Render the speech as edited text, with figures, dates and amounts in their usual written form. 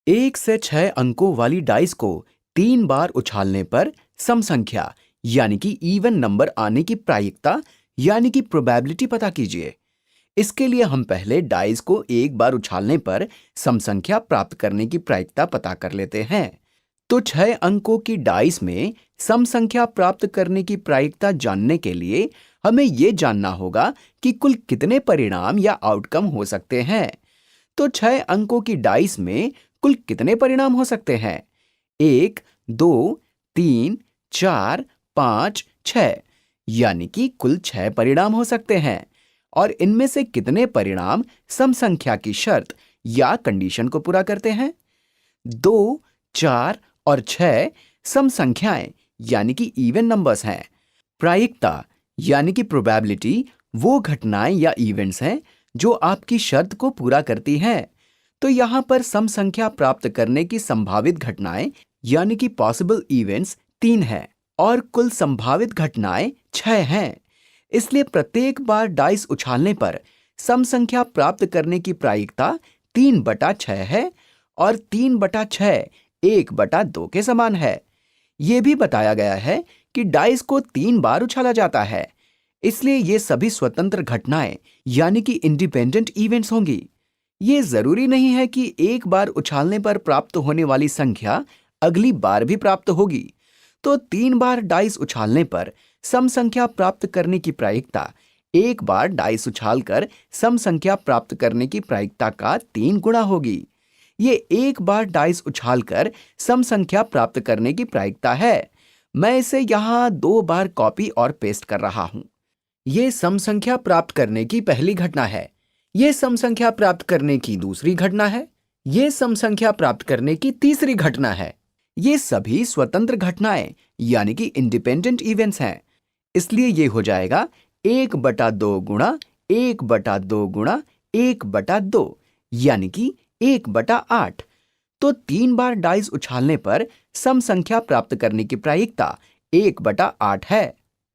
1 से 6 अंकों वाली डाइस को 3 बार उछालने पर सम संख्या यानी कि इवन नंबर आने की प्रायिकता यानी कि प्रोबेबिलिटी पता कीजिए। इसके लिए हम पहले डाइस को एक बार उछालने पर सम संख्या प्राप्त करने की प्रायिकता पता कर लेते हैं। तो 6 अंकों की डाइस में सम संख्या प्राप्त करने की प्रायिकता जानने के लिए हमें यह जानना होगा कि कुल कितने परिणाम या आउटकम हो सकते हैं। तो 6 अंकों की डाइस में कुल कितने परिणाम हो सकते हैं? 1, 2, 3, 4, 5, 6 यानी कि कुल 6 परिणाम हो सकते हैं। और इनमें से कितने परिणाम सम संख्या की शर्त या कंडीशन को पूरा करते हैं? 2, 4 और 6 सम संख्याएं यानी कि इवन नंबर्स हैं। प्रायिकता यानी कि प्रोबेबिलिटी वो घटनाएं या इवेंट्स हैं जो आपकी शर्त को पूरा करती हैं। तो यहां पर सम संख्या प्राप्त करने की संभावित घटनाएं यानी कि पॉसिबल इवेंट्स 3 हैं और कुल संभावित घटनाएं 6 हैं। इसलिए प्रत्येक बार डाइस उछालने पर सम संख्या प्राप्त करने की प्रायिकता 3/6 है और 3/6 1/2 के समान है। यह भी बताया गया है कि डाइस को 3 बार उछाला जाता है, इसलिए ये सभी स्वतंत्र घटनाएं यानी कि इंडिपेंडेंट इवेंट्स होंगी। ये जरूरी नहीं है कि एक बार उछालने पर प्राप्त होने वाली संख्या अगली बार भी प्राप्त होगी। तो 3 बार डाइस उछालने पर सम संख्या प्राप्त करने की प्रायिकता एक बार डाइस उछालकर सम संख्या प्राप्त करने की प्रायिकता का 3 गुना होगी। ये एक बार डाइस उछालकर सम संख्या प्राप्त करने की प्रायिकता है। मैं इसे यहां 2 बार कॉपी और पेस्ट कर रहा हूं। ये सम संख्या प्राप्त करने की पहली घटना है। ये सम संख्या प्राप्त करने की दूसरी घटना है। ये सम संख्या प्राप्त करने की तीसरी घटना है। ये सभी स्वतंत्र घटनाएं यानी कि इंडिपेंडेंट इवेंट्स हैं। इसलिए ये हो जाएगा 1/2 गुणा 1/2 गुणा 1/2 यानी कि 1/8। तो 3 बार डाइस उछालने पर सम संख्या प्राप्त करने की प्रायिकता 1/8 है।